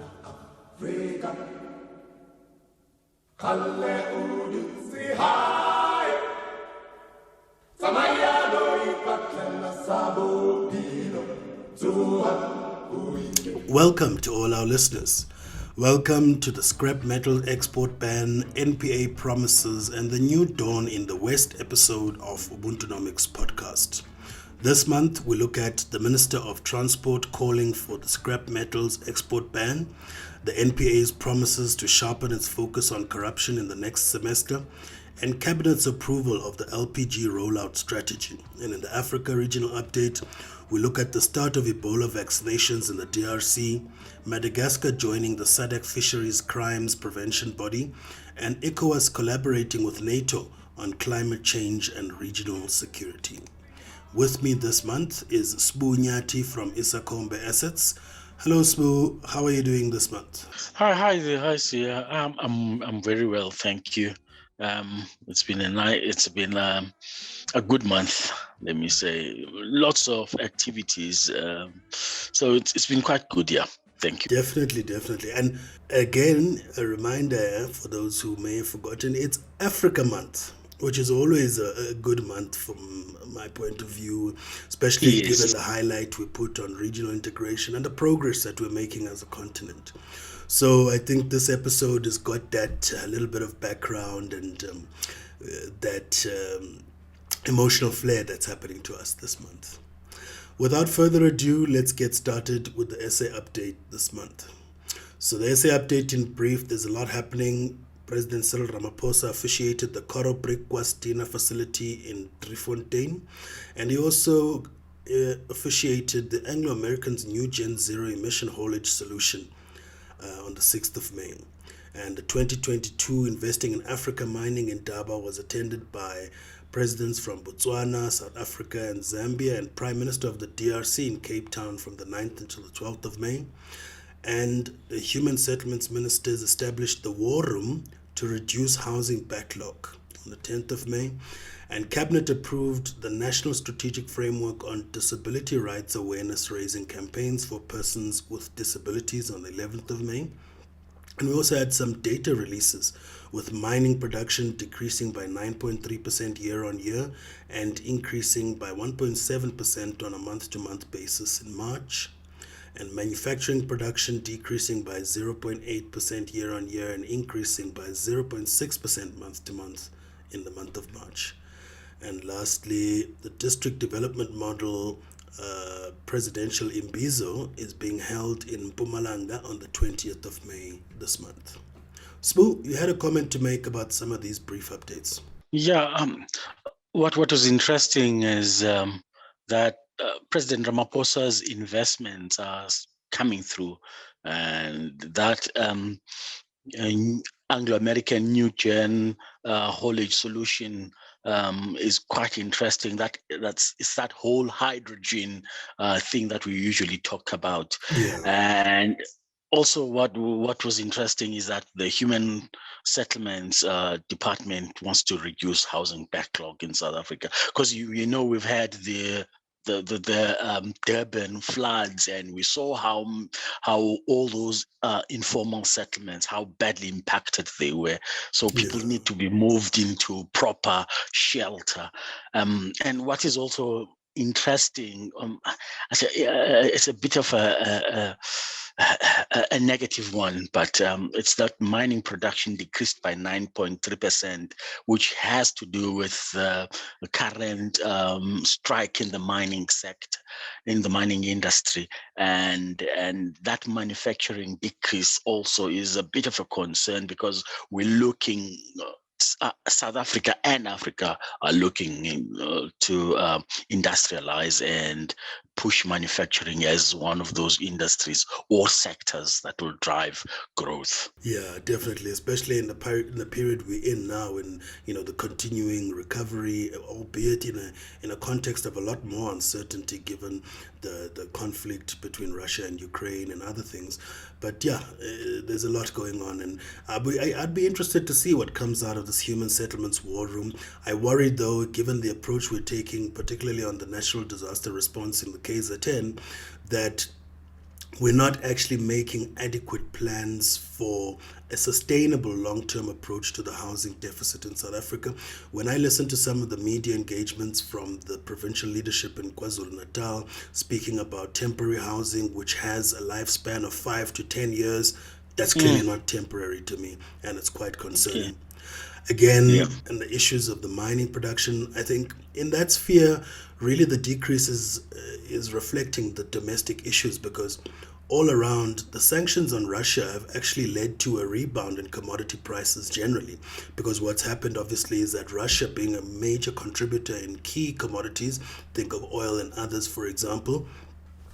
Africa. Kalle udu sihai. Samaya do ipatla sabo pino. Welcome to all our listeners. Welcome to the scrap metal export ban, NPA promises, and the new dawn in the West episode of Ubuntunomics podcast. This month, we look at the Minister of Transport calling for the scrap metals export ban, the NPA's promises to sharpen its focus on corruption in the next semester, and Cabinet's approval of the LPG Rollout Strategy. And in the Africa Regional Update, we look at the start of Ebola vaccinations in the DRC, Madagascar joining the SADC Fisheries Crimes Prevention Body, and ECOWAS collaborating with NATO on climate change and regional security. With me this month is Sbu Nyati from Isakombe Assets. Hello, Sbu. How are you doing this month? Hi, Sia. I'm very well, thank you. It's been a good month. Let me say, lots of activities. So it's been quite good, yeah. Thank you. Definitely. And again, a reminder for those who may have forgotten, it's Africa Month, which is always a good month from my point of view, especially given the highlight we put on regional integration and the progress that we're making as a continent. So I think this episode has got that little bit of background and that emotional flair that's happening to us this month. Without further ado, let's get started with the SA update this month. So the SA update in brief, there's a lot happening. President Cyril Ramaphosa officiated the Koro Brick-Wastina facility in Driefontein, and he also officiated the Anglo-Americans' new Gen Zero emission haulage solution on the 6th of May. And the 2022 Investing in Africa Mining in Daba was attended by presidents from Botswana, South Africa, and Zambia, and Prime Minister of the DRC in Cape Town from the 9th until the 12th of May. And the Human Settlements Ministers established the War Room to reduce housing backlog on the 10th of May. And Cabinet approved the National Strategic Framework on Disability Rights Awareness Raising Campaigns for Persons with Disabilities on the 11th of May. And we also had some data releases, with mining production decreasing by 9.3% year on year and increasing by 1.7% on a month-to-month basis in March, and manufacturing production decreasing by 0.8% year on year and increasing by 0.6% month to month in the month of March. And lastly, the district development model presidential imbizo is being held in Mpumalanga on the 20th of May this month. Sbu, you had a comment to make about some of these brief updates. Yeah, what was interesting is that President Ramaphosa's investments are coming through, and that Anglo-American new gen haulage solution is quite interesting. It's that whole hydrogen thing that we usually talk about. Yeah. And also what was interesting is that the Human Settlements Department wants to reduce housing backlog in South Africa, because you know we've had the Durban floods, and we saw how all those informal settlements, how badly impacted they were. So people need to be moved into proper shelter. And what is also interesting, it's a bit of a negative one, but it's that mining production decreased by 9.3%, which has to do with the current strike in the mining sector, in the mining industry, and that manufacturing decrease also is a bit of a concern, because we're looking. South Africa and Africa are looking to industrialize and push manufacturing as one of those industries or sectors that will drive growth. Yeah, definitely, especially in the period we're in now, in the continuing recovery, albeit in a context of a lot more uncertainty given the conflict between Russia and Ukraine and other things. But yeah, there's a lot going on, and I'd be interested to see what comes out of this Human Settlements War Room. I worry, though, given the approach we're taking, particularly on the National Disaster Response in the KZN, that we're not actually making adequate plans for a sustainable long-term approach to the housing deficit in South Africa. When I listen to some of the media engagements from the provincial leadership in KwaZulu-Natal speaking about temporary housing, which has a lifespan of 5 to 10 years, that's clearly not temporary to me, and it's quite Okay. concerning. Yeah. Again, and the issues of the mining production, I think in that sphere, really the decrease is reflecting the domestic issues, because all around the sanctions on Russia have actually led to a rebound in commodity prices generally, because what's happened obviously is that Russia, being a major contributor in key commodities, think of oil and others for example,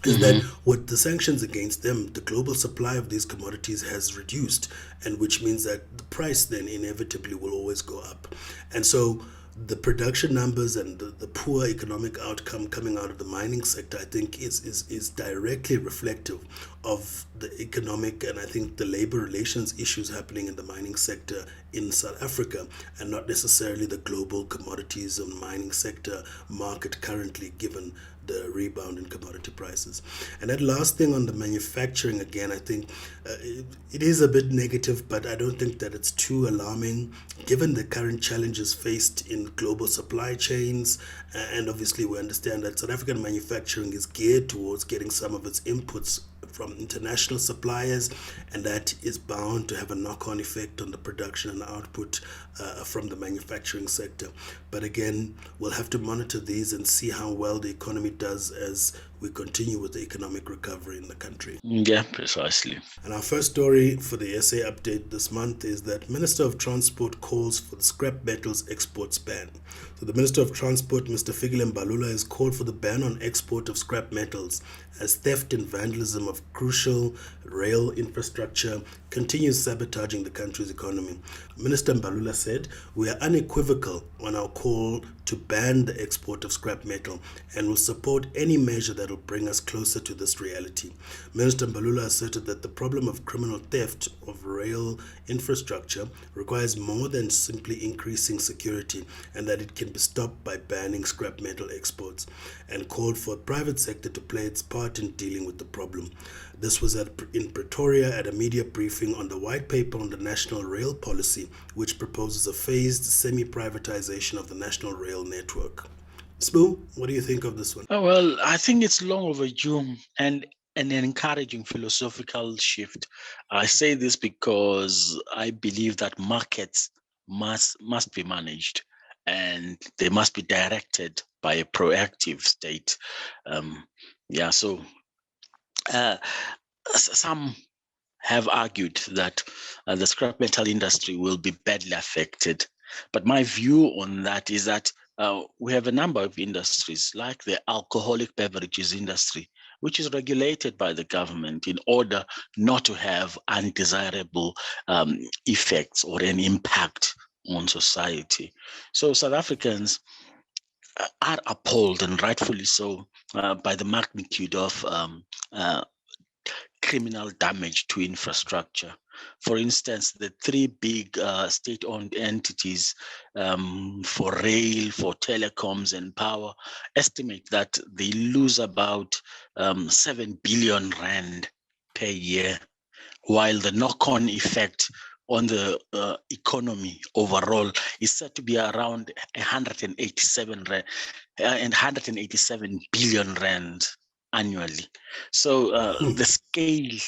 is that Mm-hmm. with the sanctions against them, the global supply of these commodities has reduced, and which means that the price then inevitably will always go up. And so the production numbers and the poor economic outcome coming out of the mining sector, I think, is directly reflective of the economic and I think the labor relations issues happening in the mining sector in South Africa, and not necessarily the global commodities and mining sector market currently, given the rebound in commodity prices. And that last thing on the manufacturing, again, I think it is a bit negative, but I don't think that it's too alarming given the current challenges faced in global supply chains. And obviously, we understand that South African manufacturing is geared towards getting some of its inputs from international suppliers, and that is bound to have a knock-on effect on the production and output from the manufacturing sector. But again, we'll have to monitor these and see how well the economy does as we continue with the economic recovery in the country. Yeah, precisely. And our first story for the SA update this month is that Minister of Transport calls for the scrap metals exports ban. So the Minister of Transport, Mr. Fikile Mbalula, has called for the ban on export of scrap metals as theft and vandalism of crucial rail infrastructure continues sabotaging the country's economy. Minister Mbalula said, "We are unequivocal on our call to ban the export of scrap metal and will support any measure that will bring us closer to this reality." Minister Mbalula asserted that the problem of criminal theft of rail infrastructure requires more than simply increasing security, and that it can be stopped by banning scrap metal exports, and called for the private sector to play its part in dealing with the problem. This was in Pretoria at a media briefing on the white paper on the national rail policy, which proposes a phased semi-privatization of the national rail network. Sbu, what do you think of this one? Oh, well, I think it's long overdue and an encouraging philosophical shift. I say this because I believe that markets must be managed and they must be directed by a proactive state. Yeah, so some have argued that the scrap metal industry will be badly affected. But my view on that is that we have a number of industries like the alcoholic beverages industry, which is regulated by the government in order not to have undesirable effects or an impact on society. So South Africans are appalled, and rightfully so, by the magnitude of criminal damage to infrastructure. For instance, the three big state-owned entities for rail, for telecoms and power estimate that they lose about 7 billion rand per year, while the knock-on effect on the economy overall is said to be around 187 billion rand annually. So the scale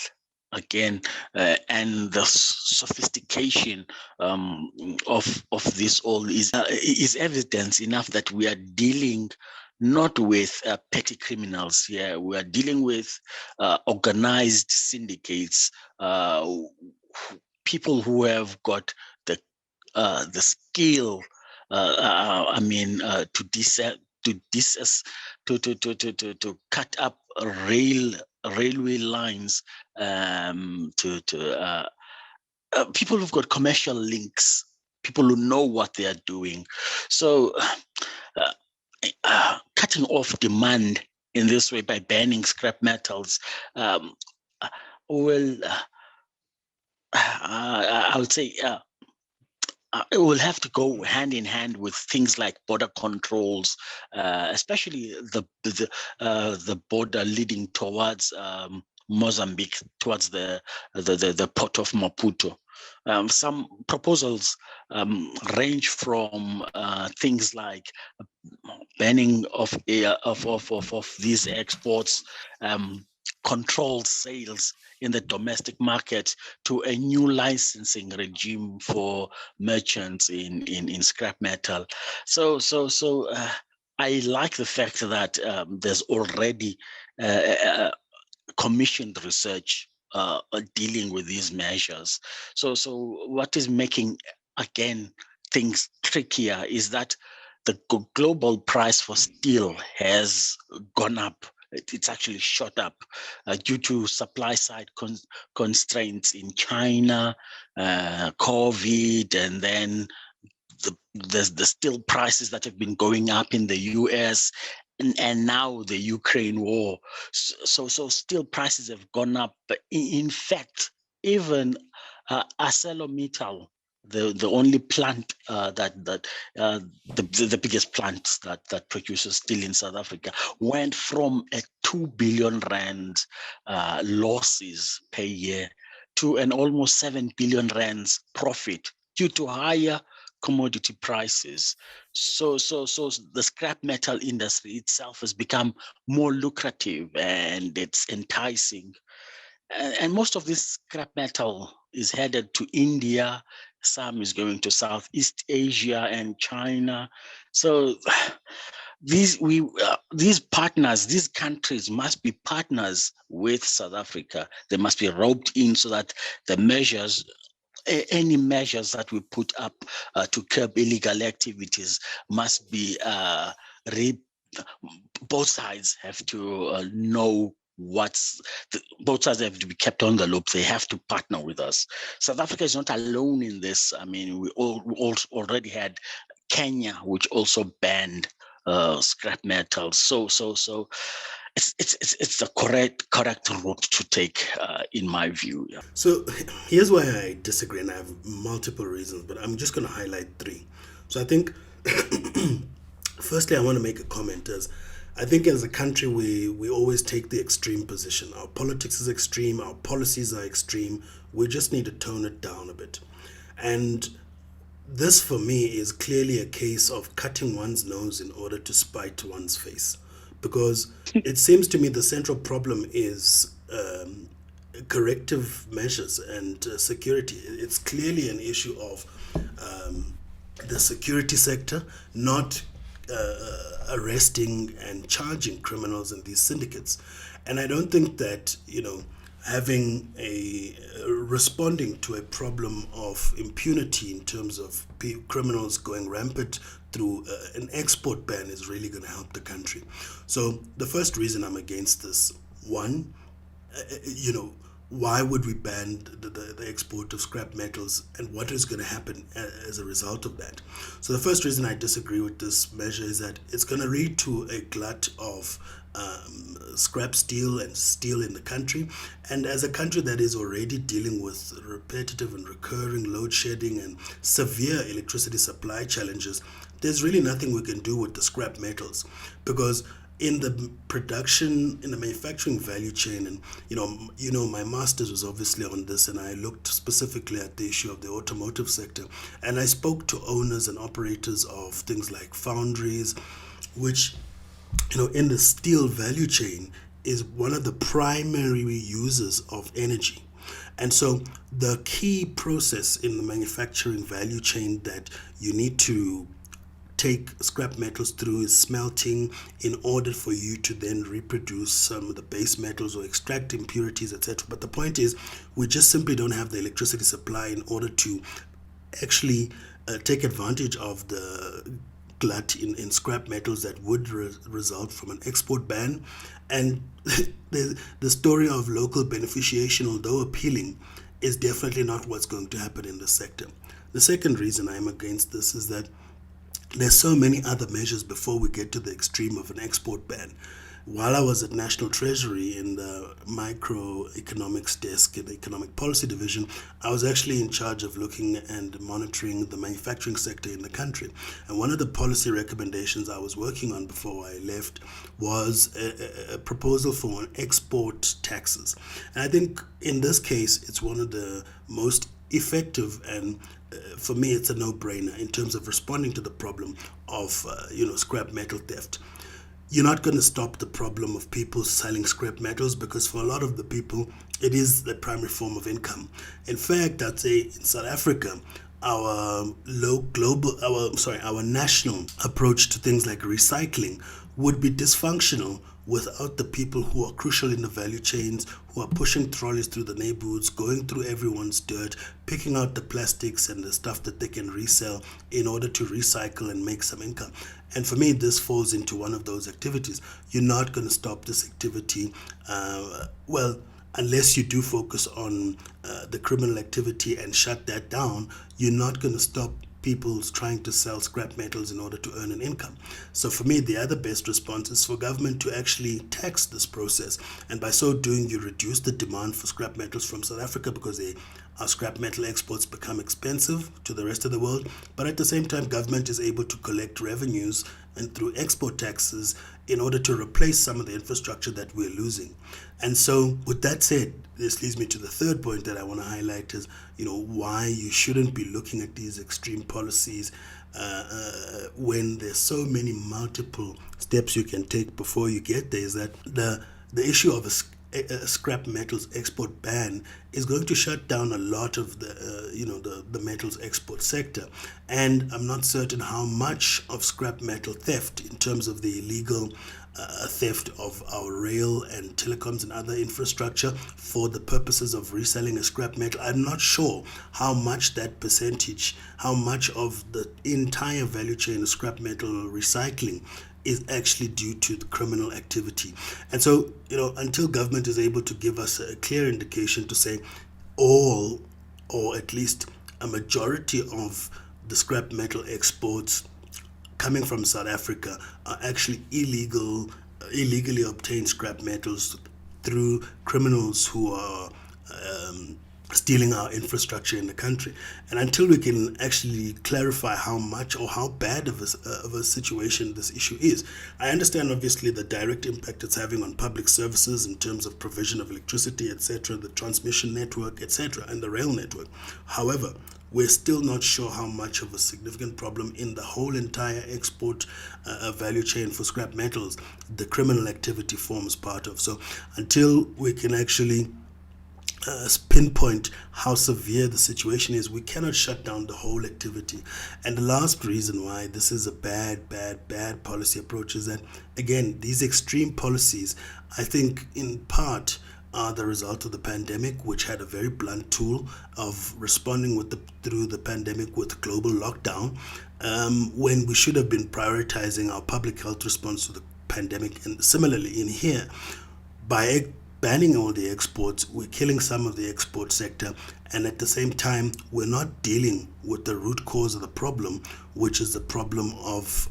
again and the sophistication of this all is evidence enough that we are dealing not with petty criminals here. We are dealing with organized syndicates, people who have got the skill. To cut up railway lines, people who've got commercial links, people who know what they are doing. So cutting off demand in this way by banning scrap metals I would say it will have to go hand in hand with things like border controls, especially the border leading towards Mozambique towards the port of Maputo. Some proposals range from things like banning of these exports, controlled sales in the domestic market, to a new licensing regime for merchants in scrap metal. So I like the fact that there's already commissioned research dealing with these measures. So what is making, again, things trickier is that the global price for steel has gone up. It's actually shot up due to supply side constraints in China, COVID, and then the steel prices that have been going up in the US, and now the Ukraine war. So steel prices have gone up. But in fact, even ArcelorMittal, the only plant the biggest plant that produces steel in South Africa, went from a 2 billion rand losses per year to an almost 7 billion rands profit due to higher commodity prices. So the scrap metal industry itself has become more lucrative and it's enticing. And most of this scrap metal is headed to India. Some is going to Southeast Asia and China. So these partners, these countries must be partners with South Africa. They must be roped in so that any measures that we put up to curb illegal activities must be both sides have to know both sides have to be kept on the loop. They have to partner with us. South Africa is not alone in this. I mean, we already had Kenya, which also banned scrap metal. So it's the correct route to take, in my view. Yeah. So here's why I disagree, and I have multiple reasons, but I'm just going to highlight three. So I think, firstly, I want to make a comment. I think as a country, we always take the extreme position. Our politics is extreme, our policies are extreme. We just need to tone it down a bit. And this, for me, is clearly a case of cutting one's nose in order to spite one's face. Because it seems to me the central problem is corrective measures and security. It's clearly an issue of the security sector not arresting and charging criminals in these syndicates. And I don't think that, having responding to a problem of impunity in terms of criminals going rampant through an export ban is really going to help the country. So the first reason I'm against this, one, why would we ban the export of scrap metals, and what is going to happen as a result of that? So the first reason I disagree with this measure is that it's going to lead to a glut of scrap steel and steel in the country. And as a country that is already dealing with repetitive and recurring load shedding and severe electricity supply challenges, there's really nothing we can do with the scrap metals, because in the production, in the manufacturing value chain, and my master's was obviously on this, and I looked specifically at the issue of the automotive sector, and I spoke to owners and operators of things like foundries, which, in the steel value chain is one of the primary users of energy. And so the key process in the manufacturing value chain that you need to take scrap metals through is smelting, in order for you to then reproduce some of the base metals or extract impurities, etc. But the point is, we just simply don't have the electricity supply in order to actually take advantage of the glut in scrap metals that would result from an export ban. And the story of local beneficiation, although appealing, is definitely not what's going to happen in the sector. The second reason I'm against this is that there's so many other measures before we get to the extreme of an export ban. while I was at National Treasury in the microeconomics desk in the economic policy division, I was actually in charge of looking and monitoring the manufacturing sector in the country. And one of the policy recommendations I was working on before I left was a proposal for an export taxes. And I think in this case, it's one of the most effective, and for me, it's a no-brainer in terms of responding to the problem of scrap metal theft. You're not going to stop the problem of people selling scrap metals, because for a lot of the people, it is the primary form of income. In fact, I'd say in South Africa, our national approach to things like recycling would be dysfunctional without the people who are crucial in the value chains, who are pushing trolleys through the neighborhoods, going through everyone's dirt, picking out the plastics and the stuff that they can resell in order to recycle and make some income. And for me, this falls into one of those activities. You're not going to stop this activity, unless you do focus on the criminal activity and shut that down. You're not going to stop people trying to sell scrap metals in order to earn an income. So for me, the other best response is for government to actually tax this process. And by so doing, you reduce the demand for scrap metals from South Africa, because our scrap metal exports become expensive to the rest of the world. But at the same time, government is able to collect revenues and through export taxes in order to replace some of the infrastructure that we're losing. And so with that said, this leads me to the third point that I want to highlight is, why you shouldn't be looking at these extreme policies when there's so many multiple steps you can take before you get there, is that the issue of a scrap metals export ban is going to shut down a lot of the metals export sector. And I'm not certain how much of scrap metal theft, in terms of the illegal theft of our rail and telecoms and other infrastructure for the purposes of reselling a scrap metal, I'm not sure how much that percentage, how much of the entire value chain of scrap metal recycling is actually due to the criminal activity. And so, until government is able to give us a clear indication to say all, or at least a majority of the scrap metal exports coming from South Africa are actually illegally obtained scrap metals through criminals who are stealing our infrastructure in the country. And until we can actually clarify how much or how bad of a situation this issue is, I understand obviously the direct impact it's having on public services in terms of provision of electricity, etc., the transmission network, etc., and the rail network. However, we're still not sure how much of a significant problem in the whole entire export value chain for scrap metals the criminal activity forms part of. So until we can actually pinpoint how severe the situation is, we cannot shut down the whole activity. And the last reason why this is a bad policy approach is that, again, these extreme policies, I think in part, are the result of the pandemic, which had a very blunt tool of responding through the pandemic with global lockdown, when we should have been prioritizing our public health response to the pandemic. And similarly in here, by banning all the exports, we're killing some of the export sector, and at the same time, we're not dealing with the root cause of the problem, which is the problem of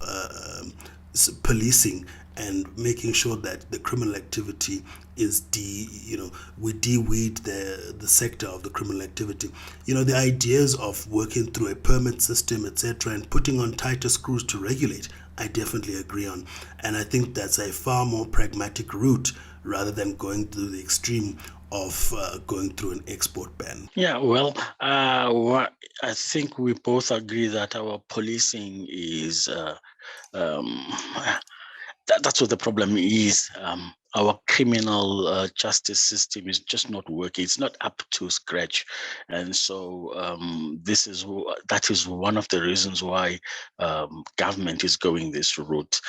policing and making sure that the criminal activity is we de-weed the sector of the criminal activity. The ideas of working through a permit system, etc., and putting on tighter screws to regulate, I definitely agree on. And I think that's a far more pragmatic route rather than going through the extreme of going through an export ban. Yeah, well, I think we both agree that our policing is that's what the problem is. Our criminal justice system is just not working. It's not up to scratch, and so that is one of the reasons why government is going this route.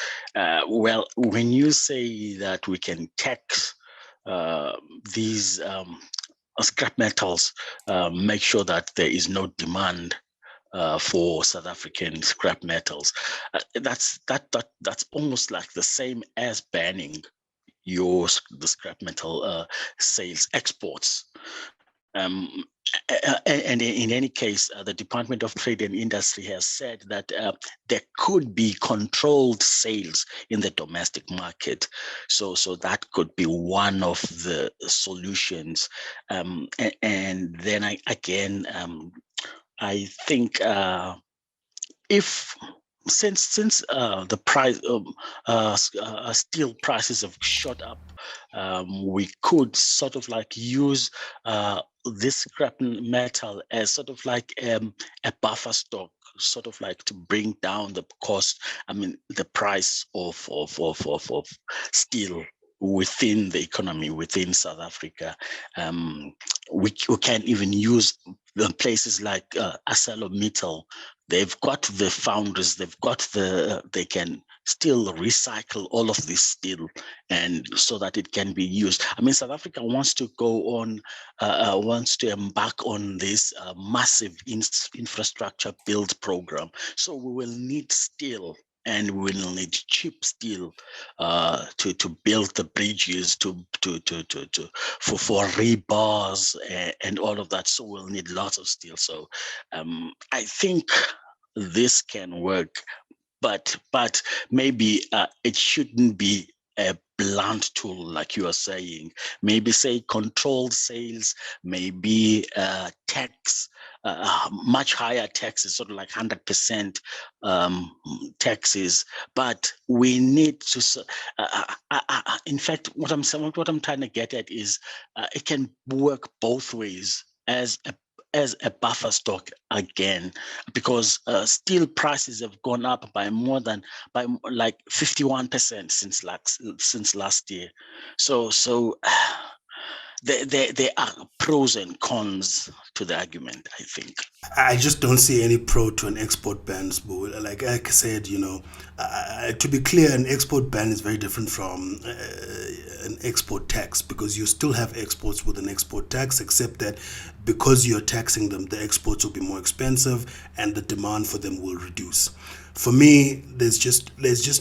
Well, when you say that we can tax these scrap metals, make sure that there is no demand for South African scrap metals. That's almost like the same as banning the scrap metal sales exports. And in any case, the Department of Trade and Industry has said that there could be controlled sales in the domestic market. So that could be one of the solutions. And then I think if since the price steel prices have shot up, we could sort of like use this scrap metal as sort of like a buffer stock, sort of like to bring down the cost. I mean, the price of steel within the economy within South Africa. We can even use the places like ArcelorMittal. They've got the foundries, they can still recycle all of this steel, and so that it can be used. I mean, South Africa wants to go on, wants to embark on this massive infrastructure build program. So we will need steel, and we will need cheap steel to build the bridges, for rebars and all of that. So we'll need lots of steel. So I think this can work, but maybe it shouldn't be a blunt tool like you are saying. Maybe say controlled sales, maybe tax, much higher taxes, sort of like 100% taxes. But we need to. In fact, what I'm trying to get at is it can work both ways as a buffer stock again, because steel prices have gone up by like 51% since last year. So there are pros and cons to the argument, I think. I just don't see any pro to an export ban, Sbu. Like I said, to be clear, an export ban is very different from an export tax, because you still have exports with an export tax, except that because you're taxing them, the exports will be more expensive and the demand for them will reduce. For me, there's just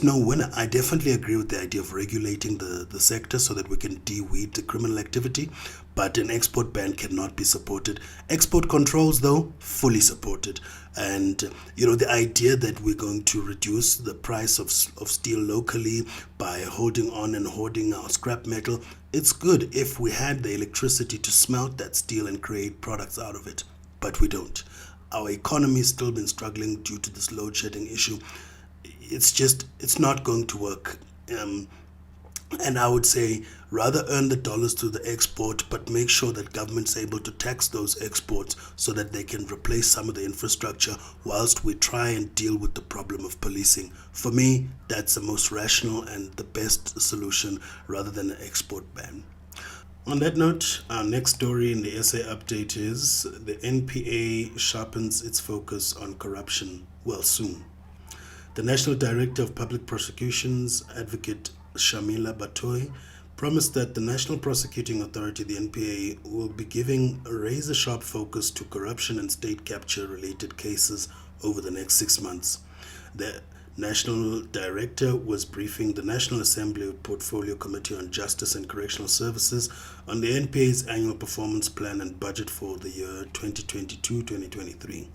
no winner. I definitely agree with the idea of regulating the sector so that we can de-weed the criminal activity, but an export ban cannot be supported. Export controls, though, fully supported. And the idea that we're going to reduce the price of steel locally by holding on and hoarding our scrap metal, it's good if we had the electricity to smelt that steel and create products out of it, but we don't. Our economy has still been struggling due to this load shedding issue. It's not going to work. And I would say rather earn the dollars through the export, but make sure that government's able to tax those exports so that they can replace some of the infrastructure whilst we try and deal with the problem of policing. For me, that's the most rational and the best solution rather than an export ban. On that note, our next story in the SA update is the NPA sharpens its focus on corruption, well, soon. The National Director of Public Prosecutions, Advocate Shamila Batoy, promised that the National Prosecuting Authority, the NPA, will be giving a razor-sharp focus to corruption and state capture-related cases over the next 6 months. The National Director was briefing the National Assembly Portfolio Committee on Justice and Correctional Services on the NPA's annual performance plan and budget for the year 2022-2023.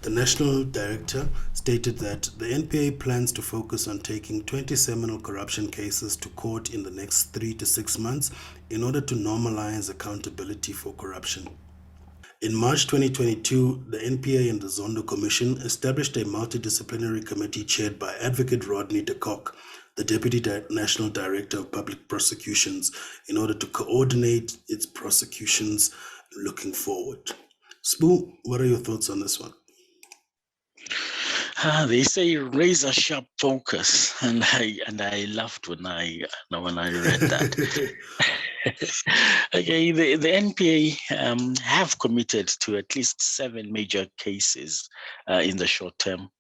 The National Director stated that the NPA plans to focus on taking 20 seminal corruption cases to court in the next 3 to 6 months in order to normalize accountability for corruption. In March 2022, the NPA and the Zondo Commission established a multidisciplinary committee chaired by Advocate Rodney de Kock, the Deputy National Director of Public Prosecutions, in order to coordinate its prosecutions looking forward. Spoo, what are your thoughts on this one? They say razor sharp focus, and I laughed when I read that. Okay, the NPA have committed to at least 7 major cases in the short term.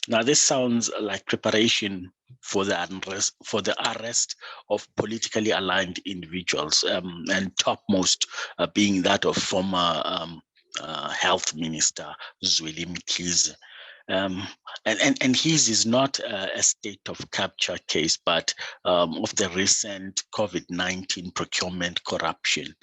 Now, this sounds like preparation for the arrest of politically aligned individuals, and topmost being that of former Health Minister Zweli Mkhize. And his is not a state of capture case, but of the recent COVID-19 procurement corruption.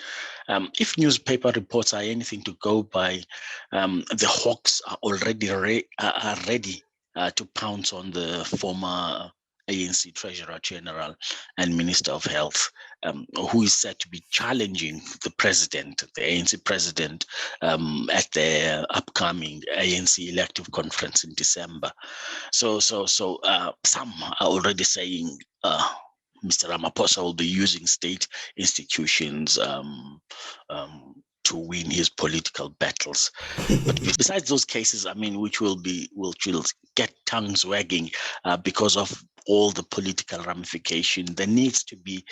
If newspaper reports are anything to go by, the hawks are already are ready to pounce on the former ANC Treasurer General and Minister of Health, who is said to be challenging the president, the ANC president, at the upcoming ANC elective conference in December. So some are already saying Mr. Ramaphosa will be using state institutions to win his political battles. But besides those cases, I mean, which will get tongues wagging because of all the political ramification, there needs to be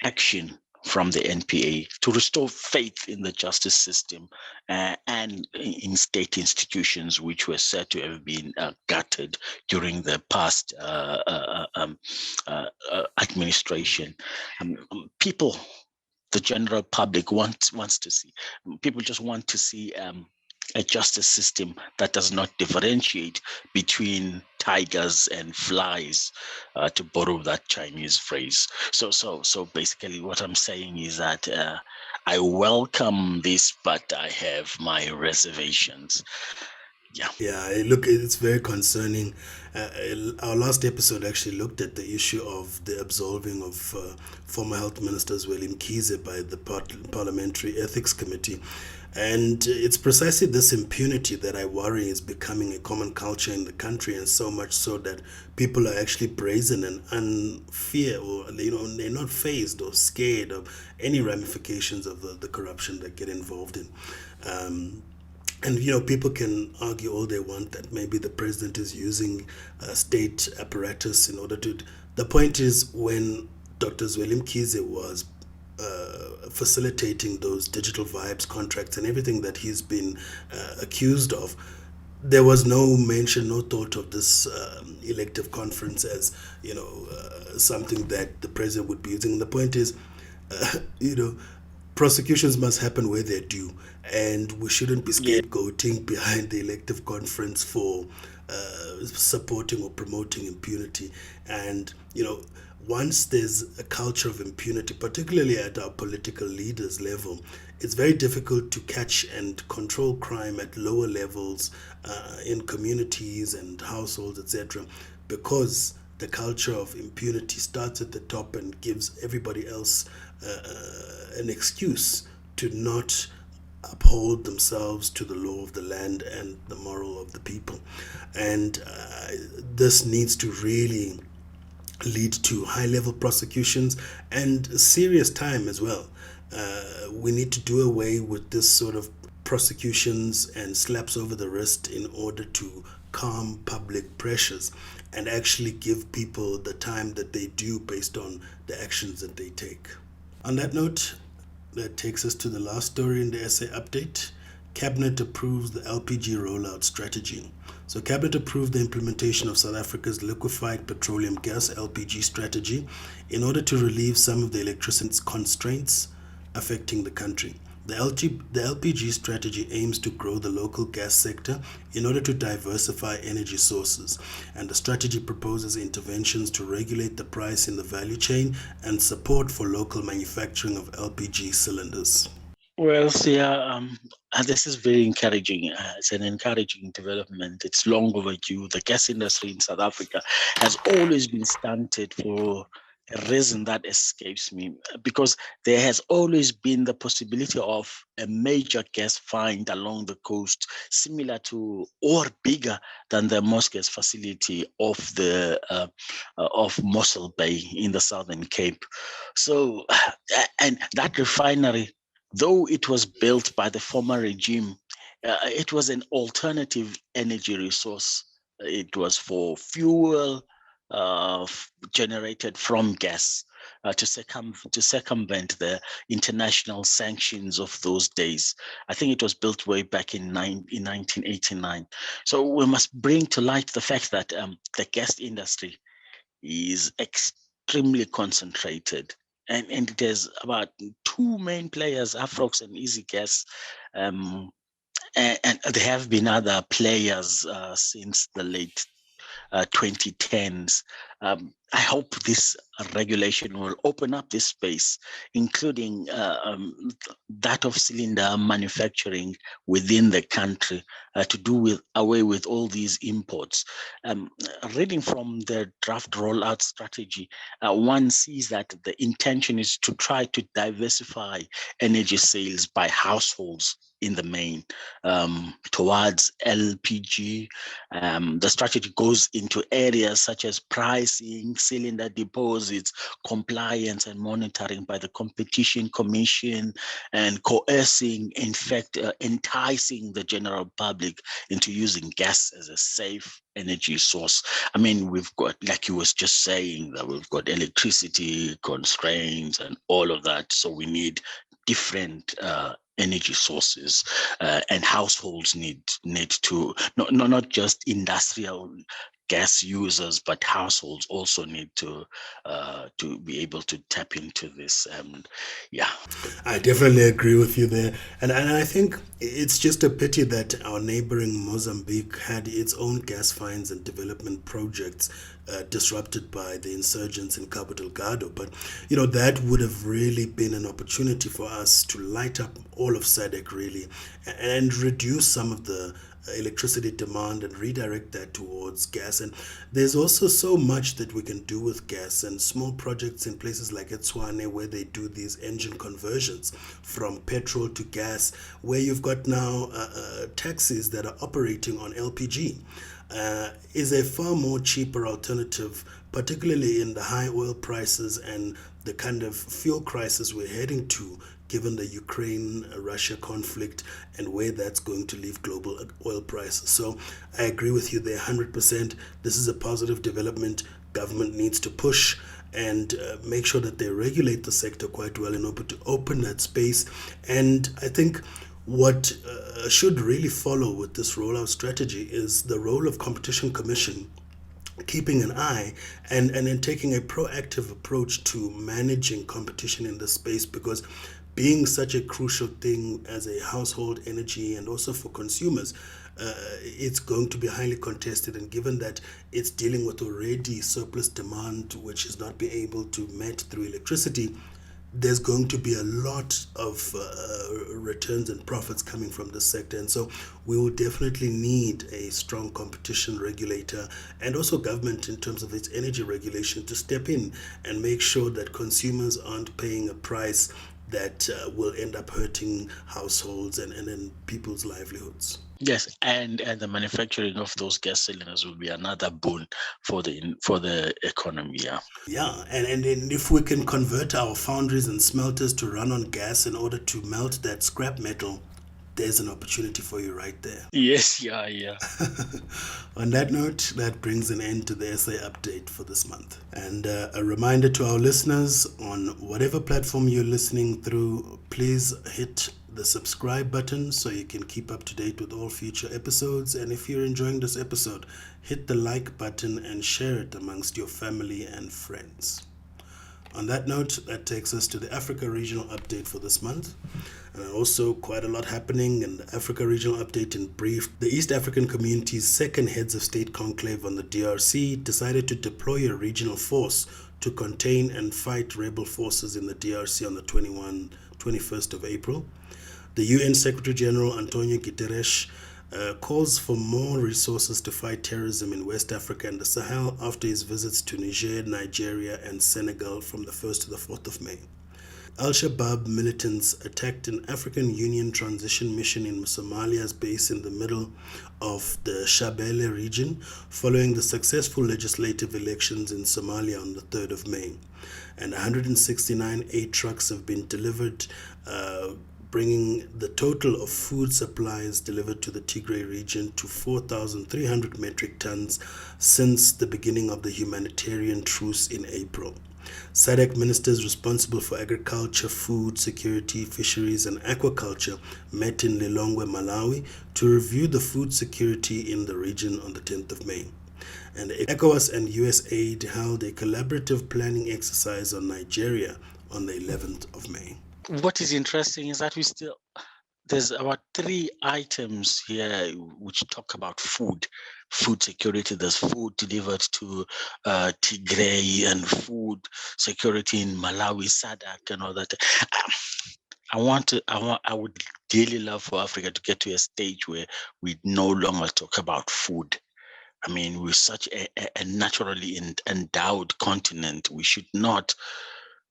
action from the NPA to restore faith in the justice system and in state institutions, which were said to have been gutted during the past administration. People, the general public wants to see. People just want to see a justice system that does not differentiate between tigers and flies, to borrow that Chinese phrase. So basically, what I'm saying is that I welcome this, but I have my reservations. Yeah, look, it's very concerning. Our last episode actually looked at the issue of the absolving of former health minister William Kize by the Parliamentary Ethics Committee. And it's precisely this impunity that I worry is becoming a common culture in the country, and so much so that people are actually brazen and unfear, or they're not fazed or scared of any ramifications of the corruption that get involved in. And people can argue all they want that maybe the president is using state apparatus in order to. The point is, when Dr. William Kize was facilitating those digital vibes contracts and everything that he's been accused of, there was no mention, no thought of this elective conference as something that the president would be using. And the point is, prosecutions must happen where they're due, and we shouldn't be scapegoating behind the elective conference for supporting or promoting impunity. And once there's a culture of impunity, particularly at our political leaders level, it's very difficult to catch and control crime at lower levels in communities and households, etc., because the culture of impunity starts at the top and gives everybody else an excuse to not uphold themselves to the law of the land and the moral of the people. And this needs to really lead to high-level prosecutions and serious time as well. We need to do away with this sort of prosecutions and slaps over the wrist in order to calm public pressures and actually give people the time that they do based on the actions that they take. On that note, that takes us to the last story in the SA update. Cabinet approves the LPG Rollout Strategy. So Cabinet approved the implementation of South Africa's liquefied petroleum gas LPG strategy in order to relieve some of the electricity constraints affecting the country. The LPG strategy aims to grow the local gas sector in order to diversify energy sources, and the strategy proposes interventions to regulate the price in the value chain and support for local manufacturing of LPG cylinders. Well, this is very encouraging. It's an encouraging development. It's long overdue. The gas industry in South Africa has always been stunted for a reason that escapes me, because there has always been the possibility of a major gas find along the coast, similar to or bigger than the Mosques facility of the of Mossel Bay in the Southern Cape. So, and that refinery, though it was built by the former regime, it was an alternative energy resource. It was for fuel generated from gas to circumvent the international sanctions of those days. I think it was built way back in 1989. So we must bring to light the fact that the gas industry is extremely concentrated. And it has about two main players, Afrox and EasyGas, And there have been other players since the late 2010s. I hope this regulation will open up this space, including that of cylinder manufacturing within the country, to do away with all these imports. Reading from the draft rollout strategy, one sees that the intention is to try to diversify energy sales by households in the main, towards LPG. The strategy goes into areas such as pricing, cylinder deposits, compliance and monitoring by the Competition Commission, and coercing, in fact, enticing the general public into using gas as a safe energy source. I mean, we've got, like you was just saying, that we've got electricity constraints and all of that. So we need different energy sources, and households need to not just industrial gas users, but households also need to be able to tap into this. And yeah, I definitely agree with you there. And I think it's just a pity that our neighboring Mozambique had its own gas finds and development projects disrupted by the insurgents in Cabo Delgado. But, that would have really been an opportunity for us to light up all of SADC, really, and reduce some of the electricity demand and redirect that towards gas. And there's also so much that we can do with gas, and small projects in places like Etswane where they do these engine conversions from petrol to gas, where you've got now taxis that are operating on LPG. Is a far more cheaper alternative, particularly in the high oil prices and the kind of fuel crisis we're heading to, given the Ukraine-Russia conflict and where that's going to leave global oil prices. So I agree with you there 100%. This is a positive development. Government needs to push and make sure that they regulate the sector quite well in order to open that space. And I think what should really follow with this rollout strategy is the role of Competition Commission keeping an eye and then taking a proactive approach to managing competition in this space, because being such a crucial thing as a household energy and also for consumers, it's going to be highly contested. And given that it's dealing with already surplus demand, which is not being able to met through electricity, there's going to be a lot of returns and profits coming from this sector. And so we will definitely need a strong competition regulator and also government in terms of its energy regulation to step in and make sure that consumers aren't paying a price that will end up hurting households and people's livelihoods. Yes, and the manufacturing of those gas cylinders will be another boon for the economy. Yeah, and if we can convert our foundries and smelters to run on gas in order to melt that scrap metal, there's an opportunity for you right there. Yes, yeah. On that note, that brings an end to the SA update for this month. And a reminder to our listeners, on whatever platform you're listening through, please hit the subscribe button so you can keep up to date with all future episodes. And if you're enjoying this episode, hit the like button and share it amongst your family and friends. On that note, that takes us to the Africa Regional Update for this month. And also quite a lot happening in the Africa Regional Update in brief. The East African Community's second Heads of State conclave on the DRC decided to deploy a regional force to contain and fight rebel forces in the DRC on the 21st of April. The UN Secretary General Antonio Guterres calls for more resources to fight terrorism in West Africa and the Sahel after his visits to Niger, Nigeria, and Senegal from the 1st to the 4th of May. Al-Shabaab militants attacked an African Union transition mission in Somalia's base in the middle of the Shabelle region following the successful legislative elections in Somalia on the 3rd of May. And 169 aid trucks have been delivered, bringing the total of food supplies delivered to the Tigray region to 4,300 metric tons since the beginning of the humanitarian truce in April. SADC ministers responsible for agriculture, food security, fisheries, and aquaculture met in Lilongwe, Malawi, to review the food security in the region on the 10th of May. And ECOWAS and USAID held a collaborative planning exercise on Nigeria on the 11th of May. What is interesting is that there's about 3 items here which talk about food security. There's food delivered to Tigray, and food security in Malawi, SADC, and all that. I would really love for Africa to get to a stage where we no longer talk about food. I mean, we're such a naturally endowed continent. We should not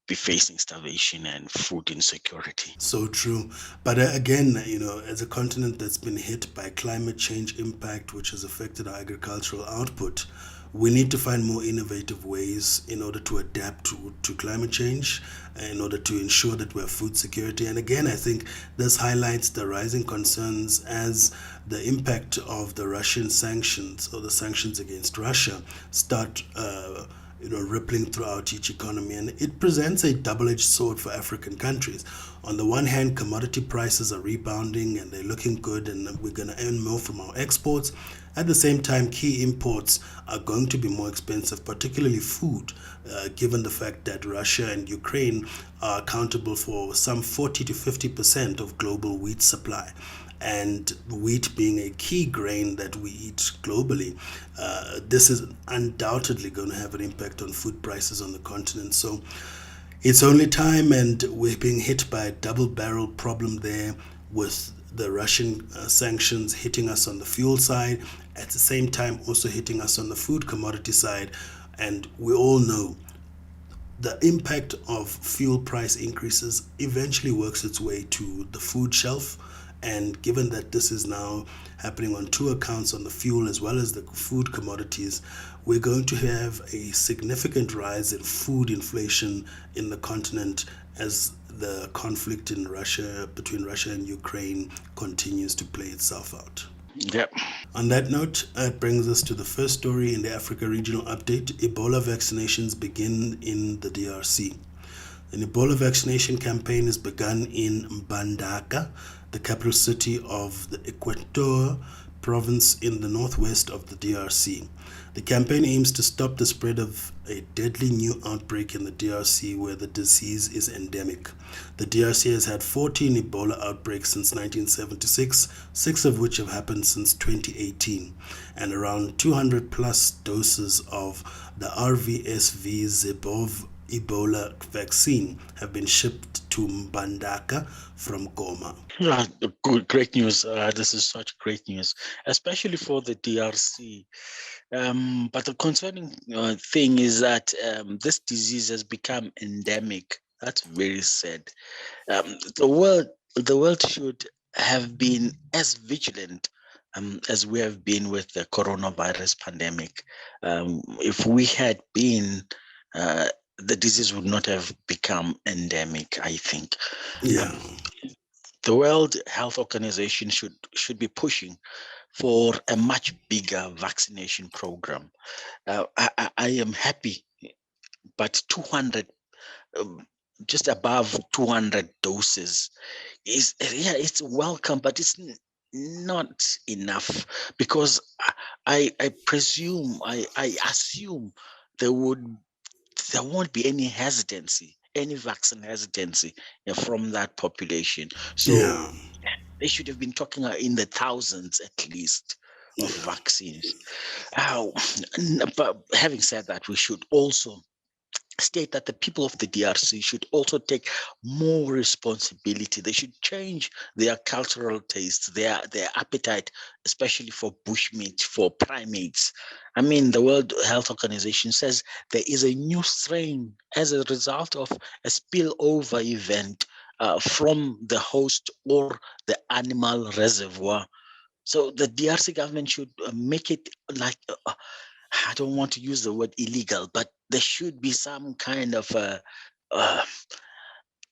be facing starvation and food insecurity. So true. But again, as a continent that's been hit by climate change impact, which has affected our agricultural output, we need to find more innovative ways in order to adapt to climate change, in order to ensure that we have food security. And again, I think this highlights the rising concerns as the impact of the Russian sanctions, or the sanctions against Russia, start rippling throughout each economy. And it presents a double-edged sword for African countries. On the one hand, commodity prices are rebounding and they're looking good, and we're going to earn more from our exports. At the same time, key imports are going to be more expensive, particularly food, given the fact that Russia and Ukraine are accountable for some 40 to 50% of global wheat supply. And wheat being a key grain that we eat globally, this is undoubtedly going to have an impact on food prices on the continent. So it's only time, and we're being hit by a double-barrel problem there, with the Russian sanctions hitting us on the fuel side, at the same time also hitting us on the food commodity side. And we all know the impact of fuel price increases eventually works its way to the food shelf. And given that this is now happening on two accounts, on the fuel as well as the food commodities, we're going to have a significant rise in food inflation in the continent as the conflict between Russia and Ukraine continues to play itself out. Yep. On that note, it brings us to the first story in the Africa Regional Update. Ebola vaccinations begin in the DRC. An Ebola vaccination campaign is begun in Mbandaka, the capital city of the Equateur province in the northwest of the DRC. The campaign aims to stop the spread of a deadly new outbreak in the DRC, where the disease is endemic. The DRC has had 14 Ebola outbreaks since 1976, 6 of which have happened since 2018, and around 200 plus doses of the RVSV Zebov Ebola vaccine have been shipped to Mbandaka from Goma. Yeah, great news. This is such great news, especially for the DRC. But the concerning thing is that this disease has become endemic. That's very sad. The world should have been as vigilant as we have been with the coronavirus pandemic. If we had been, the disease would not have become endemic, I think. Yeah. The World Health Organization should be pushing for a much bigger vaccination program. I am happy, but 200, just above 200 doses it's welcome, but it's not enough, because I presume, I assume there won't be any hesitancy, any vaccine hesitancy from that population. So Yeah. they should have been talking in the thousands at least of vaccines. But having said that, we should also state that the people of the DRC should also take more responsibility. They should change their cultural tastes, their appetite, especially for bushmeat, for primates. I mean, the World Health Organization says there is a new strain as a result of a spillover event from the host or the animal reservoir. So the DRC government should make it like, I don't want to use the word illegal, but there should be some kind of a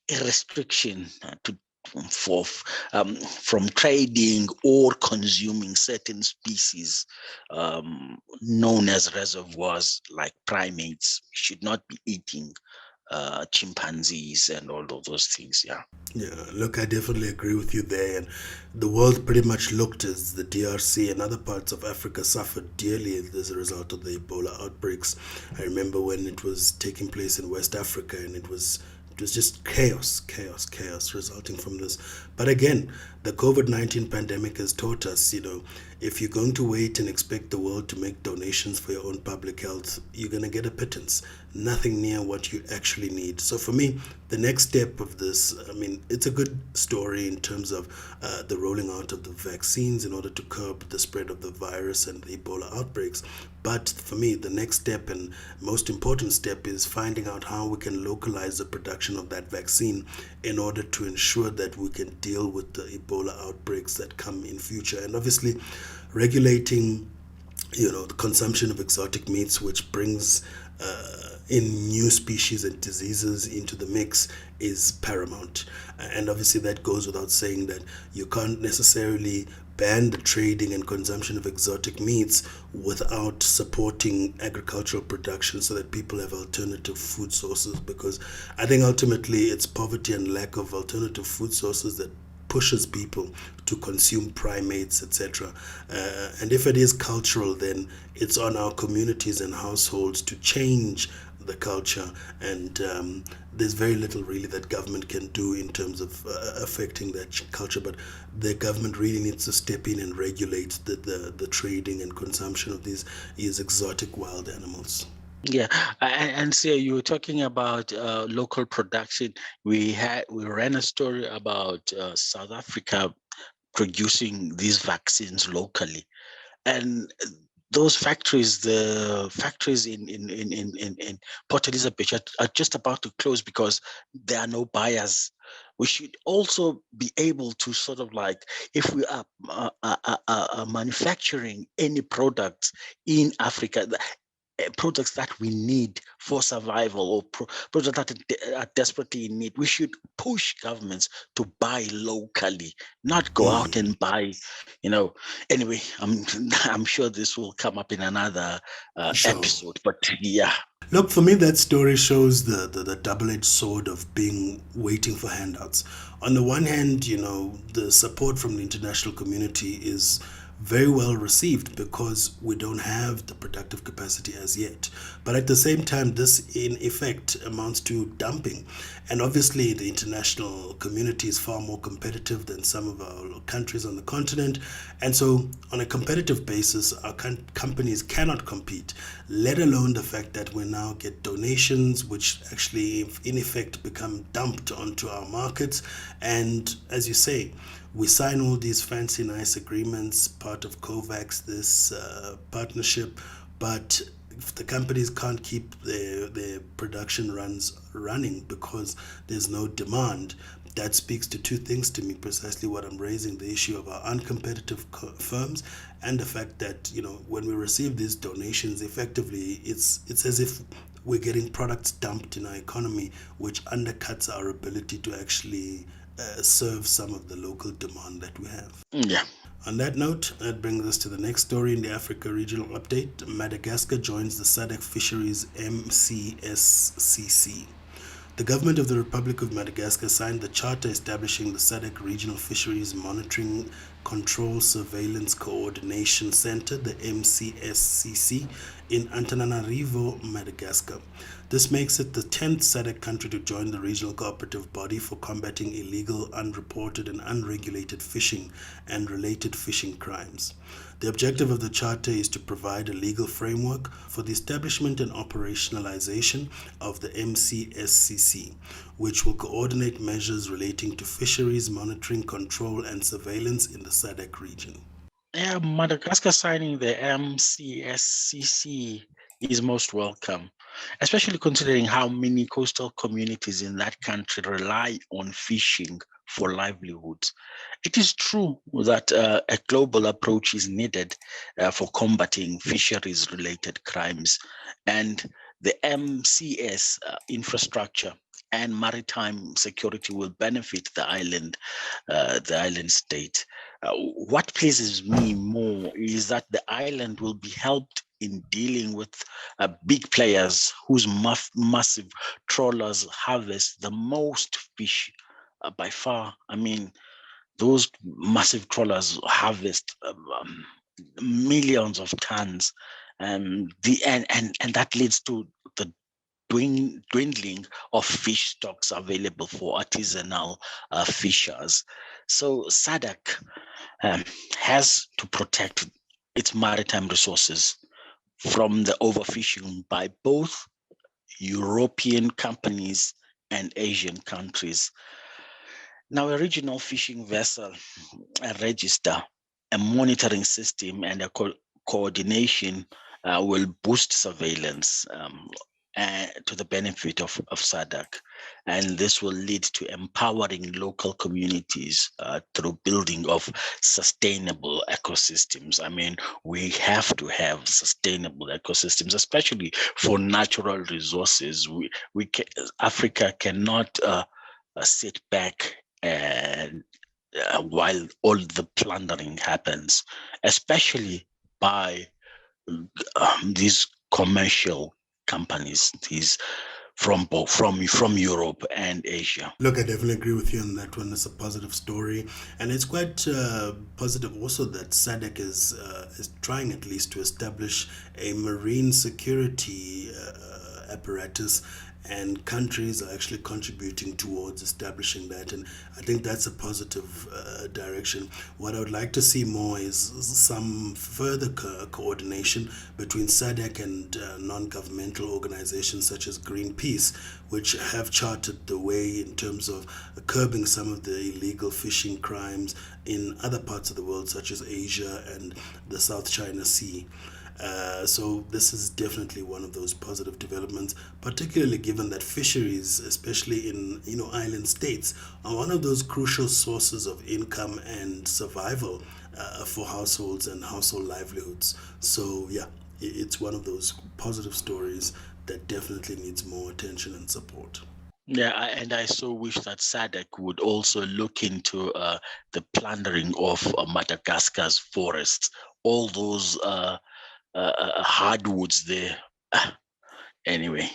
restriction from trading or consuming certain species known as reservoirs, like primates. Should not be eating chimpanzees and all of those things. Yeah. Look, I definitely agree with you there. And the world pretty much looked as the DRC and other parts of Africa suffered dearly as a result of the Ebola outbreaks. I remember when it was taking place in West Africa and it was It was just chaos resulting from this. But again, the COVID-19 pandemic has taught us, if you're going to wait and expect the world to make donations for your own public health, you're going to get a pittance, nothing near what you actually need. So for me, the next step of this, it's a good story in terms of the rolling out of the vaccines in order to curb the spread of the virus and the Ebola outbreaks. But for me, the next step and most important step is finding out how we can localize the production of that vaccine in order to ensure that we can deal with the Ebola outbreaks that come in future. And obviously, regulating the consumption of exotic meats, which brings in new species and diseases into the mix, is paramount. And obviously that goes without saying that you can't necessarily ban the trading and consumption of exotic meats without supporting agricultural production so that people have alternative food sources, because I think ultimately it's poverty and lack of alternative food sources that pushes people to consume primates, etc. And if it is cultural, then it's on our communities and households to change the culture, and there's very little really that government can do in terms of affecting that culture. But the government really needs to step in and regulate the trading and consumption of these exotic wild animals. Yeah, and see, you were talking about local production. We ran a story about South Africa producing these vaccines locally, and those factories, the factories in Port Elizabeth are just about to close because there are no buyers. We should also be able to sort of like, if we are manufacturing any products in Africa, products that we need for survival, or products that are desperately in need, we should push governments to buy locally, not go out and buy, Anyway, I'm sure this will come up in another Sure. episode, but yeah. Look, for me, that story shows the double-edged sword of waiting for handouts. On the one hand, the support from the international community is very well received because we don't have the productive capacity as yet. But at the same time, this in effect amounts to dumping. And obviously, the international community is far more competitive than some of our countries on the continent. And so, on a competitive basis, our companies cannot compete, let alone the fact that we now get donations, which actually, in effect, become dumped onto our markets. And as you say, we sign all these fancy, nice agreements, part of COVAX, this partnership, but if the companies can't keep their production runs running because there's no demand, that speaks to two things to me, precisely what I'm raising, the issue of our uncompetitive firms and the fact that, when we receive these donations, effectively, it's as if we're getting products dumped in our economy, which undercuts our ability to actually serve some of the local demand that we have. Yeah. On that note, that brings us to the next story in the Africa Regional Update. Madagascar joins the SADC Fisheries MCSCC. The government of the Republic of Madagascar signed the charter establishing the SADC Regional Fisheries Monitoring, Control, Surveillance, Coordination Center, the MCSCC, in Antananarivo, Madagascar. This makes it the 10th SADC country to join the regional cooperative body for combating illegal, unreported, and unregulated fishing and related fishing crimes. The objective of the Charter is to provide a legal framework for the establishment and operationalization of the MCSCC, which will coordinate measures relating to fisheries, monitoring, control, and surveillance in the SADC region. Yeah, Madagascar signing the MCSCC is most welcome, especially considering how many coastal communities in that country rely on fishing for livelihoods. It is true that a global approach is needed for combating fisheries-related crimes, and the MCS infrastructure and maritime security will benefit the island state. What pleases me more is that the island will be helped in dealing with big players whose massive trawlers harvest the most fish by far. I mean, those massive trawlers harvest millions of tons, and that leads to the dwindling of fish stocks available for artisanal fishers. So SADC has to protect its maritime resources from the overfishing by both European companies and Asian countries. Now, a regional fishing vessel, a register, a monitoring system, and a coordination will boost surveillance to the benefit of SADC. And this will lead to empowering local communities through building of sustainable ecosystems. I mean, we have to have sustainable ecosystems, especially for natural resources. Africa cannot sit back and while all the plundering happens, especially by these commercial companies, these from Europe and Asia. Look, I definitely agree with you on that one. It's a positive story, and it's quite positive also that SADC is trying at least to establish a marine security apparatus, and countries are actually contributing towards establishing that, and I think that's a positive direction. What I would like to see more is some further coordination between SADC and non-governmental organizations such as Greenpeace, which have charted the way in terms of curbing some of the illegal fishing crimes in other parts of the world, such as Asia and the South China Sea. So this is definitely one of those positive developments, particularly given that fisheries, especially in island states, are one of those crucial sources of income and survival for households and household livelihoods. So yeah, it's one of those positive stories that definitely needs more attention and support. Yeah, and I so wish that SADC would also look into the plundering of Madagascar's forests, all those hardwoods there. Anyway,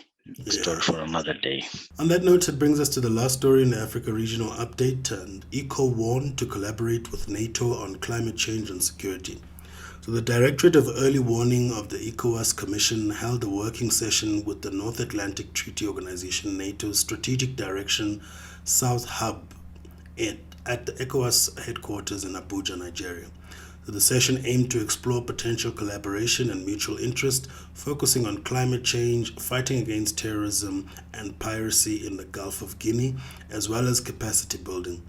story for another day. On that note, it brings us to the last story in the Africa Regional Update, and ECOWARN to collaborate with NATO on climate change and security. So the Directorate of Early Warning of the ECOWAS Commission held a working session with the North Atlantic Treaty Organization NATO's Strategic Direction South Hub at the ECOWAS headquarters in Abuja, Nigeria. So the session aimed to explore potential collaboration and mutual interest, focusing on climate change, fighting against terrorism and piracy in the Gulf of Guinea, as well as capacity building.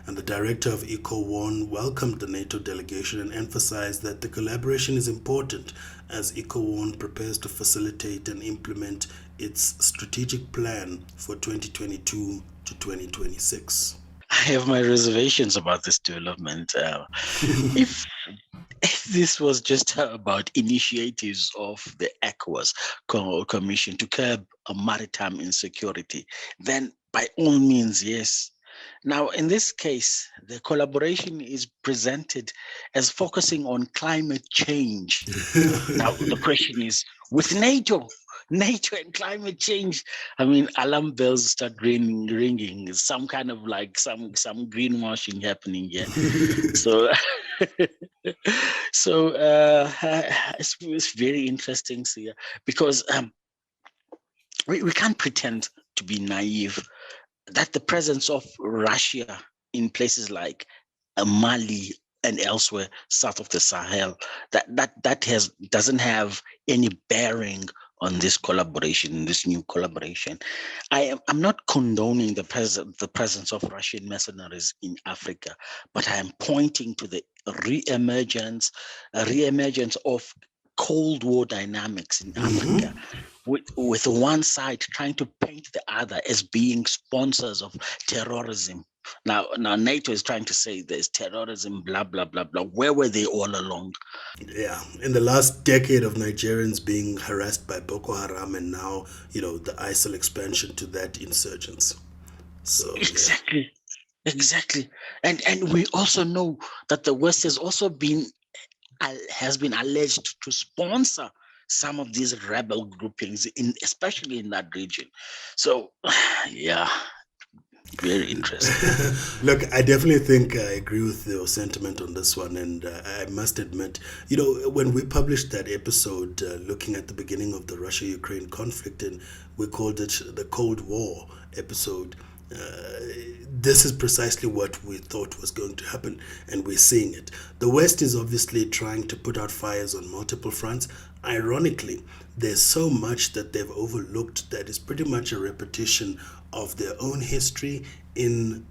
And the director of ECOWARN welcomed the NATO delegation and emphasized that the collaboration is important as ECOWARN prepares to facilitate and implement its strategic plan for 2022 to 2026. I have my reservations about this development. If this was just about initiatives of the ECOWAS Commission to curb maritime insecurity, then by all means, yes. Now, in this case, the collaboration is presented as focusing on climate change. Now, the question is, with NATO and climate change, I mean, alarm bells start ringing. Some kind of like some greenwashing happening here. So it's very interesting here because we can't pretend to be naive that the presence of Russia in places like Mali and elsewhere south of the Sahel, that doesn't have any bearing on this collaboration, this new collaboration. I'm not condoning the presence of Russian mercenaries in Africa, but I am pointing to the re-emergence of Cold War dynamics in Africa, with one side trying to paint the other as being sponsors of terrorism. Now NATO is trying to say there's terrorism, blah, blah, blah, blah. Where were they all along? Yeah, in the last decade of Nigerians being harassed by Boko Haram, and now, the ISIL expansion to that insurgents. So exactly. And we also know that the West has also been alleged to sponsor some of these rebel groupings, especially in that region. So, yeah, Very interesting. Look, I definitely think I agree with your sentiment on this one, and I must admit, when we published that episode looking at the beginning of the Russia-Ukraine conflict, and we called it the Cold War episode, this is precisely what we thought was going to happen, and we're seeing it. The West is obviously trying to put out fires on multiple fronts. Ironically, there's so much that they've overlooked that is pretty much a repetition of their own history in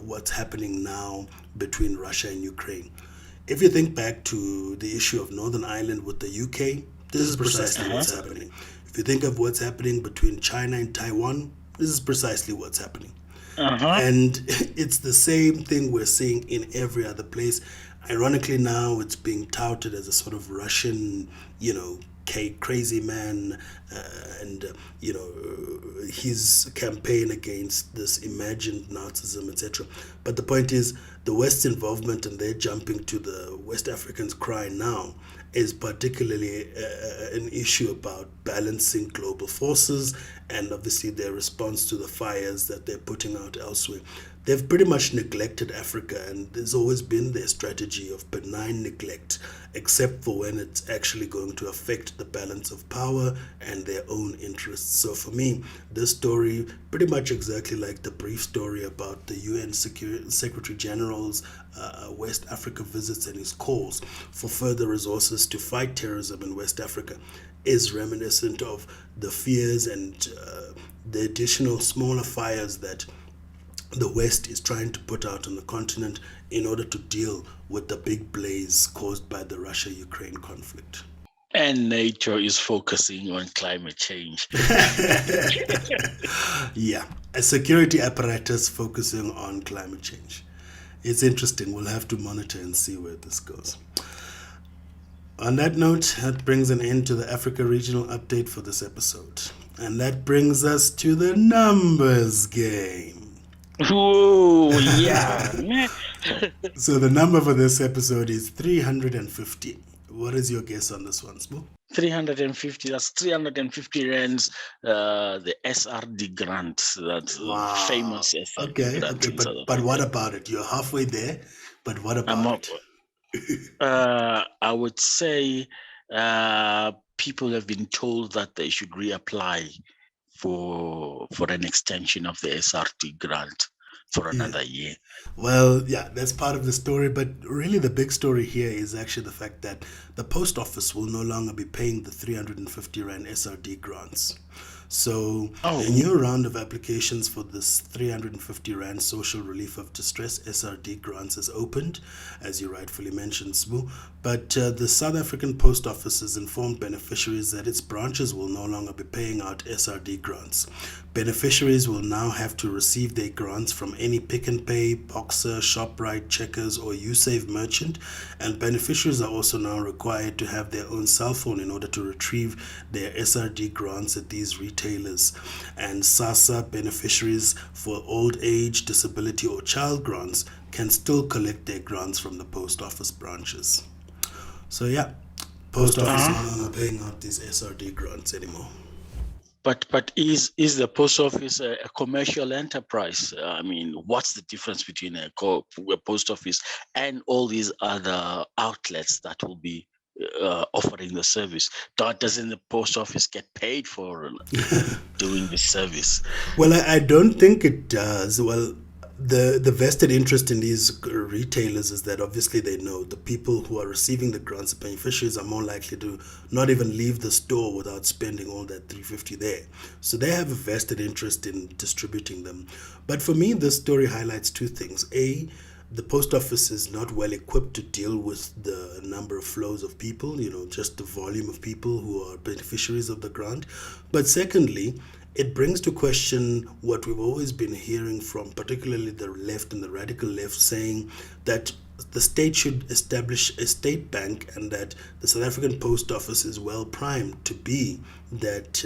what's happening now between Russia and Ukraine. If you think back to the issue of Northern Ireland with the UK, this is precisely what's happening. If you think of what's happening between China and Taiwan, this is precisely what's happening. And it's the same thing we're seeing in every other place. Ironically, now it's being touted as a sort of Russian, crazy man, and his campaign against this imagined Nazism, etc. But the point is, the West's involvement, and they're jumping to the West Africans' cry now, is particularly an issue about balancing global forces and obviously their response to the fires that they're putting out elsewhere. They've pretty much neglected Africa, and there's always been their strategy of benign neglect, except for when it's actually going to affect the balance of power and their own interests. So for me, this story, pretty much exactly like the brief story about the UN Secretary General's West Africa visits and his calls for further resources to fight terrorism in West Africa, is reminiscent of the fears and the additional smaller fires that the West is trying to put out on the continent in order to deal with the big blaze caused by the Russia-Ukraine conflict. And NATO is focusing on climate change. Yeah, a security apparatus focusing on climate change. It's interesting. We'll have to monitor and see where this goes. On that note, that brings an end to the Africa Regional Update for this episode. And that brings us to the numbers game. Oh, yeah. So the number for this episode is 350. What is your guess on this one, Smo? 350, that's 350 rands, the SRD grant, that famous SRD grant. Okay, but what about it? You're halfway there, but what about it? I would say people have been told that they should reapply for an extension of the SRD grant for another year. Well, yeah, that's part of the story, but really the big story here is actually the fact that the post office will no longer be paying the 350 Rand SRD grants. So a new round of applications for this 350 Rand Social Relief of Distress SRD grants has opened, as you rightfully mentioned, Smoo. But the South African Post Office has informed beneficiaries that its branches will no longer be paying out SRD grants. Beneficiaries will now have to receive their grants from any Pick n Pay, Boxer, ShopRite, Checkers, or Usave merchant, and beneficiaries are also now required to have their own cell phone in order to retrieve their SRD grants at these retailers. And SASSA beneficiaries for old age, disability, or child grants can still collect their grants from the post office branches. So yeah, post office is not paying out these SRD grants anymore. But is the post office a commercial enterprise? I mean, what's the difference between a post office and all these other outlets that will be offering the service? Doesn't the post office get paid for doing this service? Well, I don't think it does. Well, the vested interest in these retailers is that obviously they know the people who are receiving the grants, the beneficiaries, are more likely to not even leave the store without spending all that 350 there. So they have a vested interest in distributing them. But for me, this story highlights two things. A, the post office is not well equipped to deal with the number of flows of people, just the volume of people who are beneficiaries of the grant. But secondly, it brings to question what we've always been hearing from particularly the left and the radical left, saying that the state should establish a state bank and that the South African Post Office is well primed to be that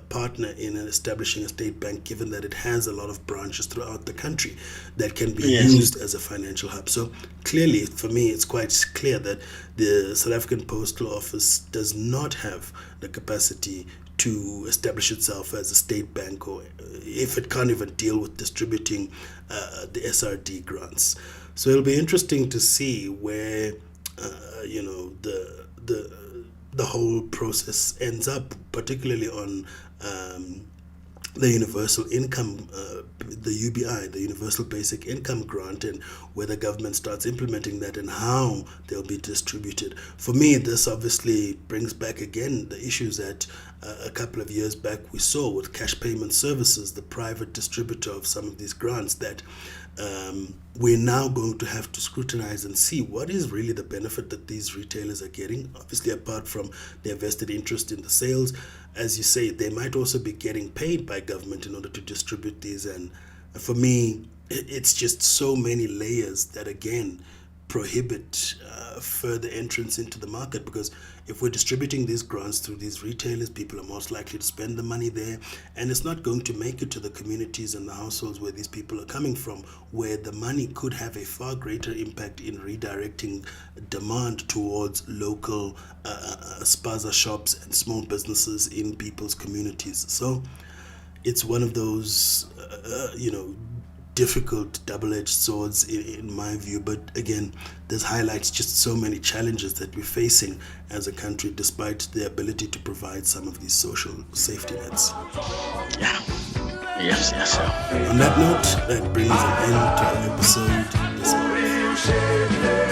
partner in establishing a state bank, given that it has a lot of branches throughout the country that can be used as a financial hub. So clearly, for me, it's quite clear that the South African Postal Office does not have the capacity to establish itself as a state bank, or if it can't even deal with distributing the SRD grants. So it'll be interesting to see where the whole process ends up, particularly on the universal income, the UBI, the Universal Basic Income Grant, and whether government starts implementing that and how they'll be distributed. For me, this obviously brings back again the issues that a couple of years back we saw with Cash Payment Services, the private distributor of some of these grants, that we're now going to have to scrutinize and see what is really the benefit that these retailers are getting. Obviously, apart from their vested interest in the sales, as you say, they might also be getting paid by government in order to distribute these. And for me, it's just so many layers that, again, prohibit further entrance into the market, because if we're distributing these grants through these retailers, people are most likely to spend the money there, and it's not going to make it to the communities and the households where these people are coming from, where the money could have a far greater impact in redirecting demand towards local spaza shops and small businesses in people's communities. So it's one of those difficult double-edged swords in my view. But again, this highlights just so many challenges that we're facing as a country, despite the ability to provide some of these social safety nets. Yeah. Yes. On that note, that brings an end to our episode this month.